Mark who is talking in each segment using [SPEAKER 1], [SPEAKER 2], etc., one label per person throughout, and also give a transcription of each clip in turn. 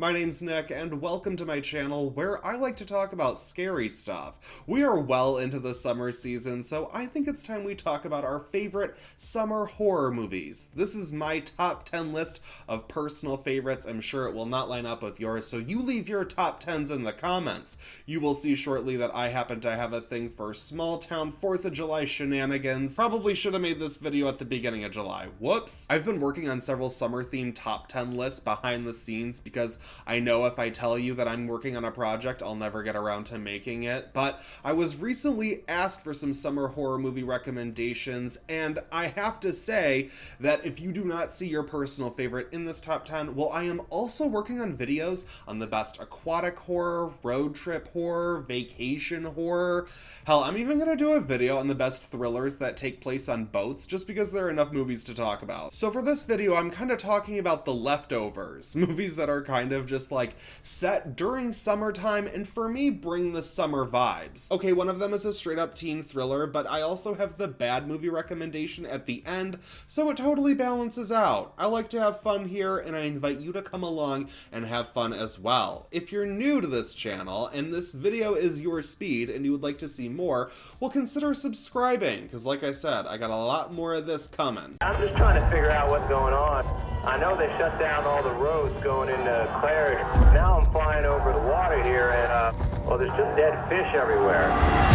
[SPEAKER 1] My name's Nick, and welcome to my channel where I like to talk about scary stuff. We are well into the summer season, so I think it's time we talk about our favorite summer horror movies. This is my top 10 list of personal favorites. I'm sure it will not line up with yours, so you leave your top 10s in the comments. You will see shortly that I happen to have a thing for small town 4th of July shenanigans. Probably should have made this video at the beginning of July. Whoops. I've been working on several summer-themed top 10 lists behind the scenes because I know if I tell you that I'm working on a project, I'll never get around to making it, but I was recently asked for some summer horror movie recommendations, and I have to say that if you do not see your personal favorite in this top 10, well, I am also working on videos on the best aquatic horror, road trip horror, vacation horror. Hell, I'm even gonna do a video on the best thrillers that take place on boats, just because there are enough movies to talk about. So for this video, I'm kind of talking about The Leftovers, movies that are kind of just like set during summertime and for me bring the summer vibes. Okay, one of them is a straight up teen thriller, but I also have the bad movie recommendation at the end, so it totally balances out. I like to have fun here and I invite you to come along and have fun as well. If you're new to this channel and this video is your speed and you would like to see more, well, consider subscribing, because like I said, I got a lot more of this coming.
[SPEAKER 2] I'm just trying to figure out what's going on. I know they shut down all the roads going into Clarity. Now I'm flying over the water here and, well, there's just dead fish everywhere.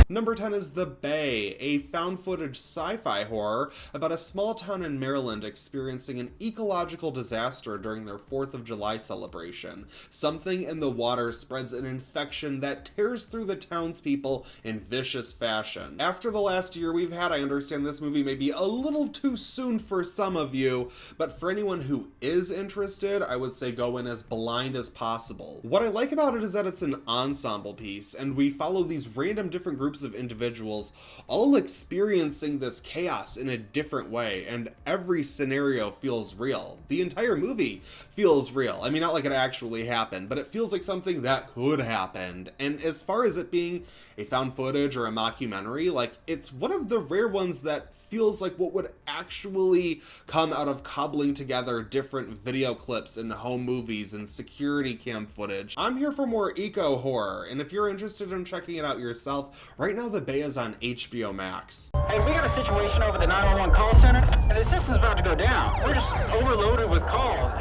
[SPEAKER 1] Number 10 is The Bay, a found footage sci-fi horror about a small town in Maryland experiencing an ecological disaster during their 4th of July celebration. Something in the water spreads an infection that tears through the townspeople in vicious fashion. After the last year we've had, I understand this movie may be a little too soon for some of you, but for anyone who is interested, I would say go in as blind as possible. What I like about it is that it's an ensemble piece, and we follow these random different groups of individuals all experiencing this chaos in a different way, and every scenario feels real. The entire movie feels real. I mean, not like it actually happened, but it feels like something that could happen. And as far as it being a found footage or a mockumentary, like, it's one of the rare ones that feels like what would actually come out of cobbling together different video clips and home movies and security cam footage. I'm here for more eco horror, and if you're interested in checking it out yourself, right now The Bay is on HBO Max.
[SPEAKER 3] Hey, we got a situation over the 911 call center, and the system's about to go down. We're just overloaded with calls.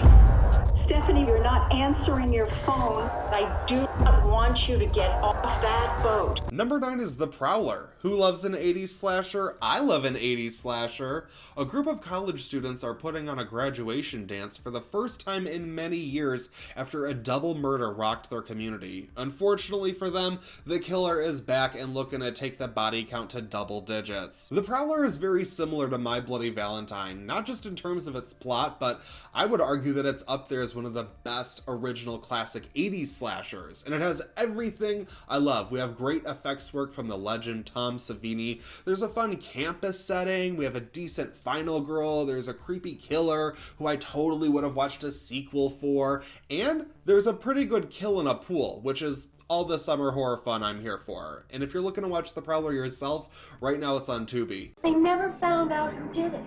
[SPEAKER 4] Stephanie, you're not answering your phone. I do not want you to get off that boat.
[SPEAKER 1] Number 9 is The Prowler. Who loves an 80s slasher? I love an 80s slasher. A group of college students are putting on a graduation dance for the first time in many years after a double murder rocked their community. Unfortunately for them, the killer is back and looking to take the body count to double digits. The Prowler is very similar to My Bloody Valentine, not just in terms of its plot, but I would argue that it's up there as one of the best original classic 80s slashers, and it has everything I love. We have great effects work from the legend Tom Savini. There's a fun campus setting. We have a decent final girl. There's a creepy killer who I totally would have watched a sequel for, and there's a pretty good kill in a pool, which is all the summer horror fun I'm here for. And if you're looking to watch The Prowler yourself, right now it's on Tubi.
[SPEAKER 5] They never found out who did it.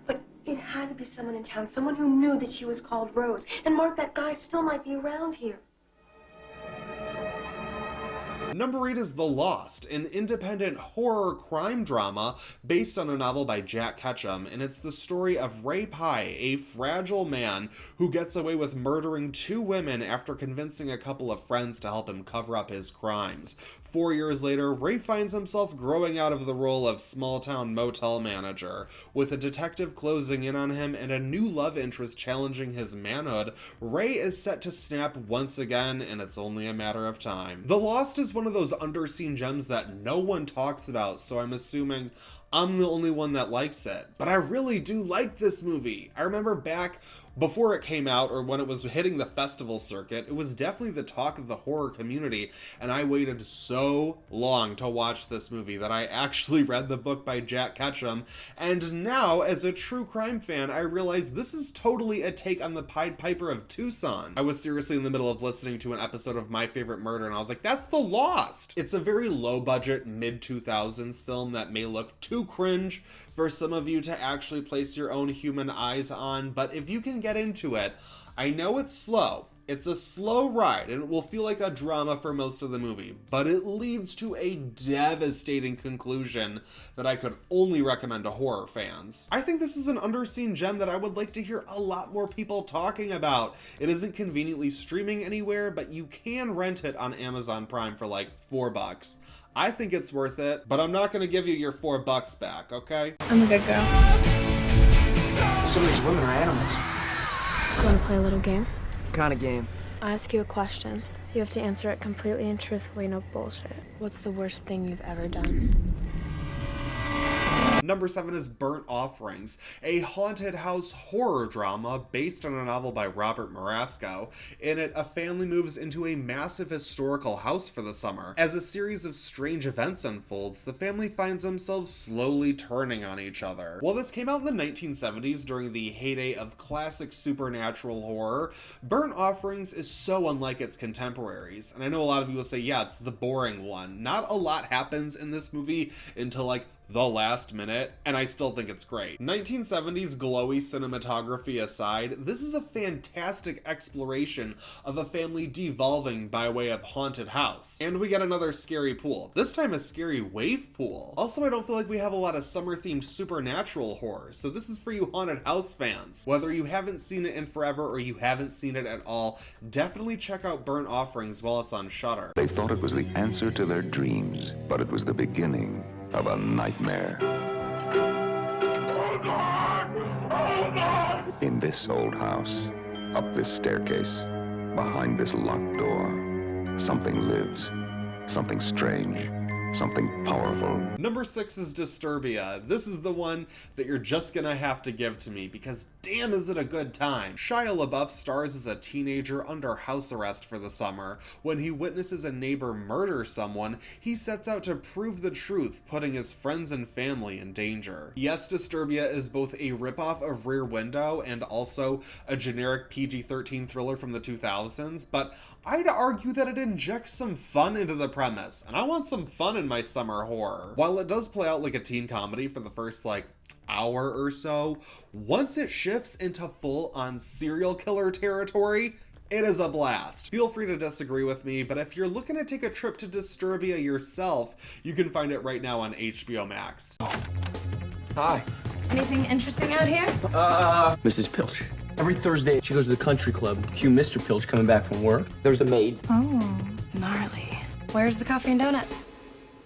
[SPEAKER 5] But it had to be someone in town, someone who knew that she was called Rose. And Mark, that guy still might be around here.
[SPEAKER 1] Number 8 is The Lost, an independent horror crime drama based on a novel by Jack Ketchum, and it's the story of Ray Pye, a fragile man who gets away with murdering 2 women after convincing a couple of friends to help him cover up his crimes. 4 years later, Ray finds himself growing out of the role of small-town motel manager. With a detective closing in on him and a new love interest challenging his manhood, Ray is set to snap once again, and it's only a matter of time. The Lost is one of those underseen gems that no one talks about, so I'm assuming I'm the only one that likes it. But I really do like this movie. I remember back before it came out, or when it was hitting the festival circuit, it was definitely the talk of the horror community, and I waited so long to watch this movie that I actually read the book by Jack Ketchum, and now, as a true crime fan, I realize this is totally a take on the Pied Piper of Tucson. I was seriously in the middle of listening to an episode of My Favorite Murder, and I was like, that's The Lost! It's a very low-budget, mid-2000s film that may look too cringe for some of you to actually place your own human eyes on, but if you can get into it, I know it's slow. It's a slow ride and it will feel like a drama for most of the movie, but it leads to a devastating conclusion that I could only recommend to horror fans. I think this is an underseen gem that I would like to hear a lot more people talking about. It isn't conveniently streaming anywhere, but you can rent it on Amazon Prime for like $4. I think it's worth it, but I'm not gonna give you your $4 back, okay?
[SPEAKER 6] I'm a good girl.
[SPEAKER 7] Some of these women are animals.
[SPEAKER 6] You want to play a little game?
[SPEAKER 7] What kind of game?
[SPEAKER 6] I'll ask you a question. You have to answer it completely and truthfully, no bullshit. What's the worst thing you've ever done?
[SPEAKER 1] Number 7 is Burnt Offerings, a haunted house horror drama based on a novel by Robert Marasco. In it, a family moves into a massive historical house for the summer. As a series of strange events unfolds, the family finds themselves slowly turning on each other. While this came out in the 1970s during the heyday of classic supernatural horror, Burnt Offerings is so unlike its contemporaries. And I know a lot of you will say, yeah, it's the boring one. Not a lot happens in this movie until like the last minute, and I still think it's great. 1970s glowy cinematography aside, this is a fantastic exploration of a family devolving by way of haunted house. And we get another scary pool, this time a scary wave pool. Also, I don't feel like we have a lot of summer-themed supernatural horror, so this is for you haunted house fans. Whether you haven't seen it in forever or you haven't seen it at all, definitely check out Burnt Offerings while it's on Shudder.
[SPEAKER 8] They thought it was the answer to their dreams, but it was the beginning of a nightmare. In this old house, up this staircase, behind this locked door, something lives, something strange, something powerful.
[SPEAKER 1] Number 6 is Disturbia. This is the one that you're just gonna have to give to me because damn is it a good time. Shia LaBeouf stars as a teenager under house arrest for the summer. When he witnesses a neighbor murder someone, he sets out to prove the truth, putting his friends and family in danger. Yes, Disturbia is both a ripoff of Rear Window and also a generic PG-13 thriller from the 2000s, but I'd argue that it injects some fun into the premise, and I want some fun in my summer horror. While it does play out like a teen comedy for the first hour or so, once it shifts into full-on serial killer territory, it is a blast. Feel free to disagree with me, but if you're looking to take a trip to Disturbia yourself, you can find it right now on HBO Max.
[SPEAKER 7] Hi.
[SPEAKER 6] Anything interesting out here?
[SPEAKER 7] Mrs. Pilch. Every Thursday, she goes to the country club. Cue Mr. Pilch coming back from work. There's a maid.
[SPEAKER 6] Oh, gnarly. Where's the coffee and donuts?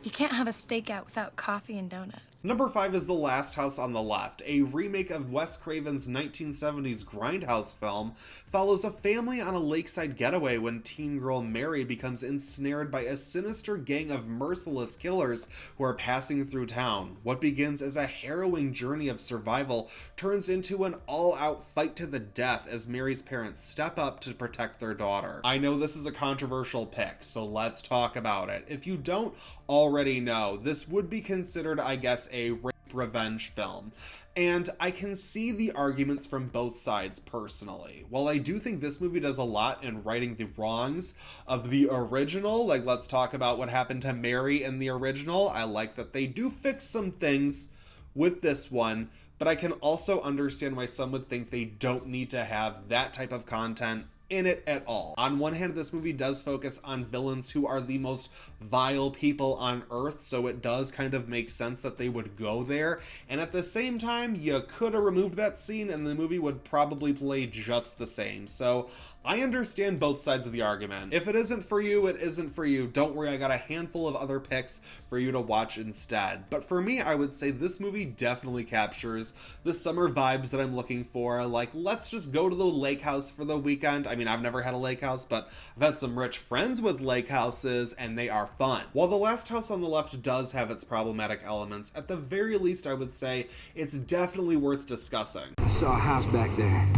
[SPEAKER 6] You can't have a stakeout without coffee and donuts.
[SPEAKER 1] Number 5 is The Last House on the Left, a remake of Wes Craven's 1970s Grindhouse film, follows a family on a lakeside getaway when teen girl Mary becomes ensnared by a sinister gang of merciless killers who are passing through town. What begins as a harrowing journey of survival turns into an all-out fight to the death as Mary's parents step up to protect their daughter. I know this is a controversial pick, so let's talk about it. If you don't already know, this would be considered, I guess, a rape revenge film. And I can see the arguments from both sides personally. While I do think this movie does a lot in righting the wrongs of the original, like let's talk about what happened to Mary in the original, I like that they do fix some things with this one, but I can also understand why some would think they don't need to have that type of content in it at all. On one hand, this movie does focus on villains who are the most vile people on earth, so it does kind of make sense that they would go there, and at the same time, you could have removed that scene and the movie would probably play just the same. So I understand both sides of the argument. If it isn't for you, it isn't for you. Don't worry, I got a handful of other picks for you to watch instead. But for me, I would say this movie definitely captures the summer vibes that I'm looking for. Like, let's just go to the lake house for the weekend. I mean, I've never had a lake house, but I've had some rich friends with lake houses, and they are fun. While The Last House on the Left does have its problematic elements, at the very least, I would say it's definitely worth discussing.
[SPEAKER 9] I saw a house back there.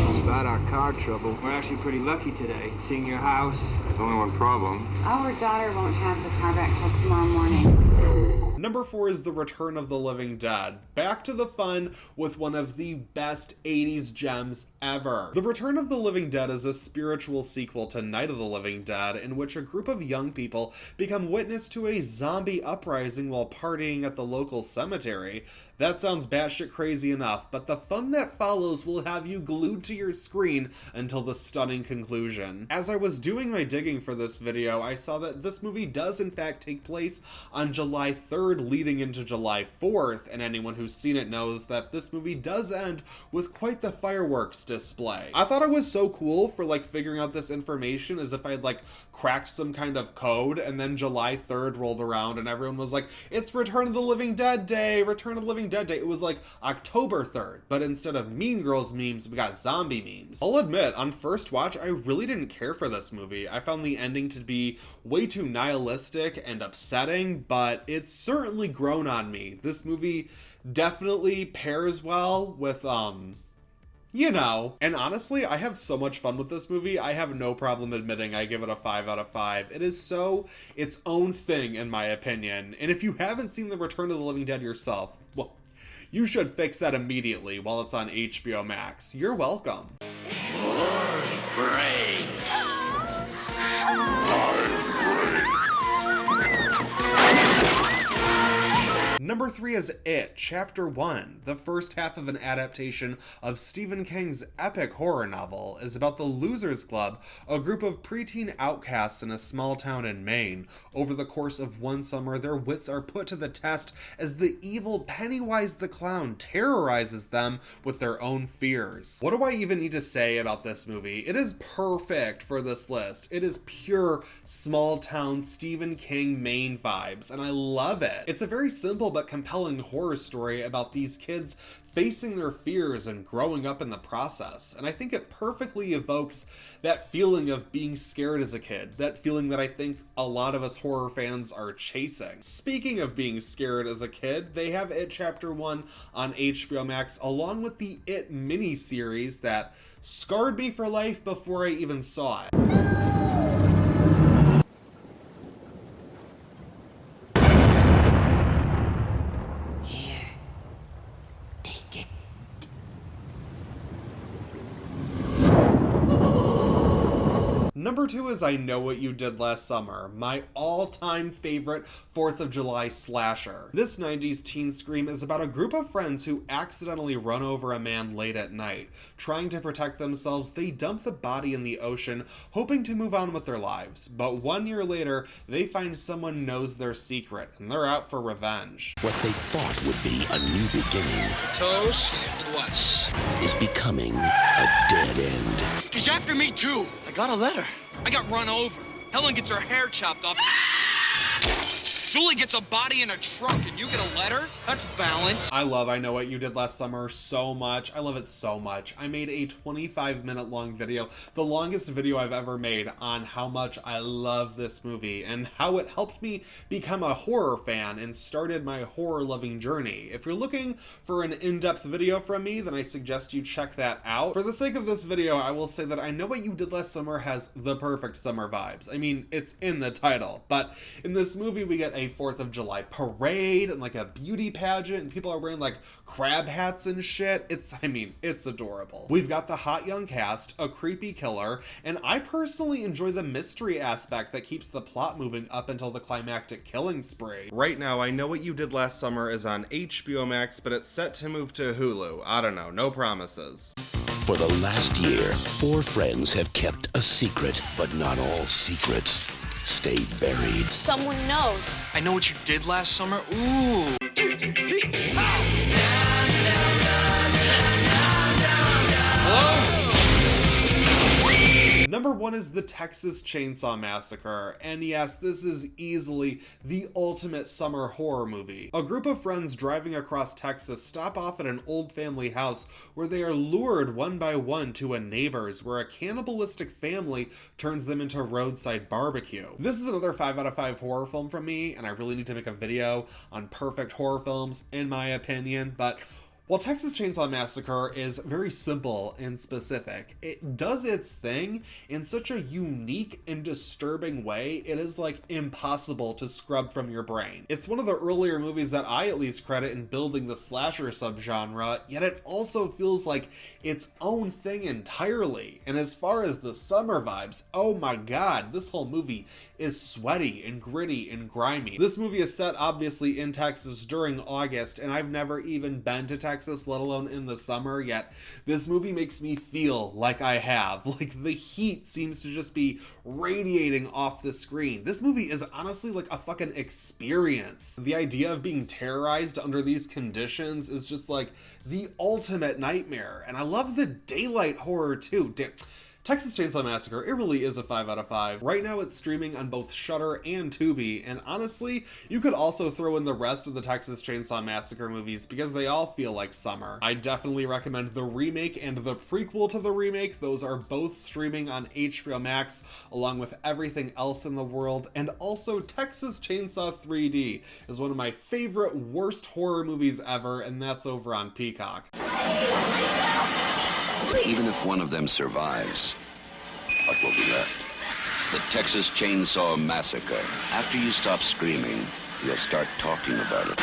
[SPEAKER 9] Despite our car trouble, we're actually pretty lucky today. Seeing your house, only one problem.
[SPEAKER 10] Our daughter won't have the car back till tomorrow morning.
[SPEAKER 1] Number 4 is The Return of the Living Dead. Back to the fun with one of the best 80s gems ever. The Return of the Living Dead is a spiritual sequel to Night of the Living Dead, in which a group of young people become witness to a zombie uprising while partying at the local cemetery. That sounds batshit crazy enough, but the fun that follows will have you glued to your screen until the stunning conclusion. As I was doing my digging for this video, I saw that this movie does in fact take place on July 3rd leading into July 4th, and anyone who's seen it knows that this movie does end with quite the fireworks display. I thought it was so cool for like figuring out this information as if I'd like cracked some kind of code, and then July 3rd rolled around and everyone was like, it's Return of the Living Dead Day, Return of the Living Dead Day. It was like October 3rd, but instead of Mean Girls memes, we got zombie memes. I'll admit, on first watch, I really didn't care for this movie. I found the ending to be way too nihilistic and upsetting, but it's certainly grown on me. This movie definitely pairs well with, you know. And honestly, I have so much fun with this movie, I have no problem admitting I give it a 5 out of 5. It is so its own thing, in my opinion. And if you haven't seen The Return of the Living Dead yourself, well, you should fix that immediately while it's on HBO Max. You're welcome. Number 3 is It, Chapter 1. The first half of an adaptation of Stephen King's epic horror novel is about the Losers Club, a group of preteen outcasts in a small town in Maine. Over the course of one summer, their wits are put to the test as the evil Pennywise the Clown terrorizes them with their own fears. What do I even need to say about this movie? It is perfect for this list. It is pure small town Stephen King Maine vibes, and I love it. It's a very simple but compelling horror story about these kids facing their fears and growing up in the process. And I think it perfectly evokes that feeling of being scared as a kid, that feeling that I think a lot of us horror fans are chasing. Speaking of being scared as a kid, they have It Chapter 1 on HBO Max, along with the It miniseries that scarred me for life before I even saw it. Number 2 is I Know What You Did Last Summer, my all-time favorite 4th of July slasher. This 90s teen scream is about a group of friends who accidentally run over a man late at night. Trying to protect themselves, they dump the body in the ocean, hoping to move on with their lives. But 1 year later, they find someone knows their secret, and they're out for revenge.
[SPEAKER 11] What they thought would be a new beginning.
[SPEAKER 12] Toast to us.
[SPEAKER 11] Is becoming a dead end.
[SPEAKER 12] He's after me too. I got a letter. I got run over. Helen gets her hair chopped off. Julie gets a body in a trunk and you get a letter? That's balance.
[SPEAKER 1] I love I Know What You Did Last Summer so much. I love it so much. I made a 25-minute long video, the longest video I've ever made, on how much I love this movie and how it helped me become a horror fan and started my horror-loving journey. If you're looking for an in-depth video from me, then I suggest you check that out. For the sake of this video, I will say that I Know What You Did Last Summer has the perfect summer vibes. I mean, it's in the title, but in this movie we get a 4th of July parade and like a beauty pageant, and people are wearing like crab hats and shit. It's adorable. We've got the hot young cast, a creepy killer, and I personally enjoy the mystery aspect that keeps the plot moving up until the climactic killing spree. Right now, I Know What You Did Last Summer is on HBO Max, but it's set to move to Hulu. I don't know, no promises.
[SPEAKER 11] For the last year, 4 friends have kept a secret, but not all secrets stay buried.
[SPEAKER 10] Someone knows.
[SPEAKER 12] I know what you did last summer. Ooh. Hello?
[SPEAKER 1] Number 1 is the Texas Chainsaw Massacre, and yes, this is easily the ultimate summer horror movie. A group of friends driving across Texas stop off at an old family house where they are lured one by one to a neighbor's, where a cannibalistic family turns them into roadside barbecue. This is another 5 out of 5 horror film from me, and I really need to make a video on perfect horror films, in my opinion, but While Texas Chainsaw Massacre is very simple and specific, it does its thing in such a unique and disturbing way, it is like impossible to scrub from your brain. It's one of the earlier movies that I at least credit in building the slasher subgenre, yet it also feels like its own thing entirely. And as far as the summer vibes, oh my god, this whole movie is sweaty and gritty and grimy. This movie is set obviously in Texas during August, and I've never even been to Texas, let alone in the summer, yet this movie makes me feel like I have. Like, the heat seems to just be radiating off the screen. This movie is honestly like a fucking experience. The idea of being terrorized under these conditions is just like the ultimate nightmare, and I love the daylight horror too. Texas Chainsaw Massacre, it really is a 5 out of 5. Right now it's streaming on both Shudder and Tubi, and honestly, you could also throw in the rest of the Texas Chainsaw Massacre movies because they all feel like summer. I definitely recommend the remake and the prequel to the remake. Those are both streaming on HBO Max, along with everything else in the world, and also Texas Chainsaw 3D is one of my favorite worst horror movies ever, and that's over on Peacock.
[SPEAKER 13] Even if one of them survives, what will be left? The Texas Chainsaw Massacre. After you stop screaming, you'll start talking about it.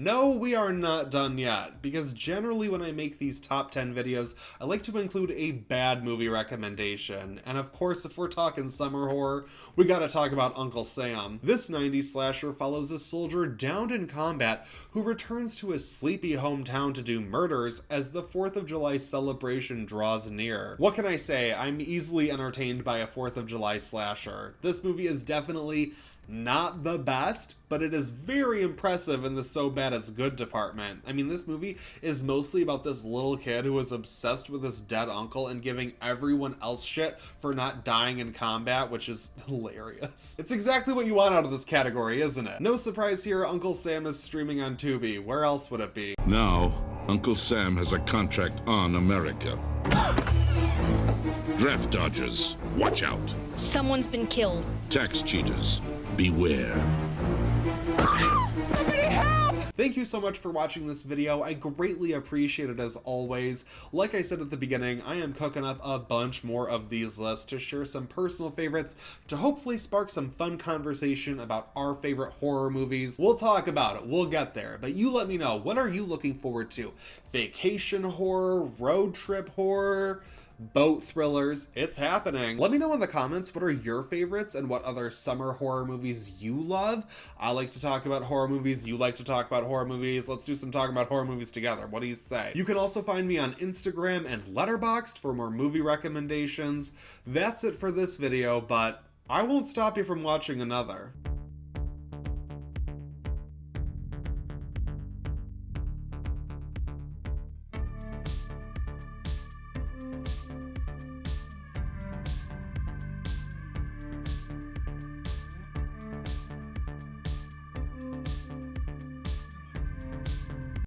[SPEAKER 1] No, we are not done yet, because generally when I make these top 10 videos, I like to include a bad movie recommendation. And of course, if we're talking summer horror, we gotta talk about Uncle Sam. This 90s slasher follows a soldier downed in combat who returns to his sleepy hometown to do murders as the 4th of July celebration draws near. What can I say? I'm easily entertained by a 4th of July slasher. This movie is definitely not the best, but it is very impressive in the so bad it's good department. I mean, this movie is mostly about this little kid who is obsessed with his dead uncle and giving everyone else shit for not dying in combat, which is hilarious. It's exactly what you want out of this category, isn't it? No surprise here, Uncle Sam is streaming on Tubi. Where else would it be?
[SPEAKER 14] Now, Uncle Sam has a contract on America. Draft dodgers, watch out.
[SPEAKER 15] Someone's been killed.
[SPEAKER 14] Tax cheaters, beware.
[SPEAKER 1] Thank you so much for watching this video. I greatly appreciate it as always. Like I said at the beginning, I am cooking up a bunch more of these lists to share some personal favorites to hopefully spark some fun conversation about our favorite horror movies. We'll talk about it, we'll get there, but you let me know, what are you looking forward to? Vacation horror, road trip horror, boat thrillers? It's happening. Let me know in the comments what are your favorites and what other summer horror movies you love. I like to talk about horror movies, you like to talk about horror movies. Let's do some talking about horror movies together. What do you say? You can also find me on Instagram and Letterboxd for more movie recommendations. That's it for this video, but I won't stop you from watching another.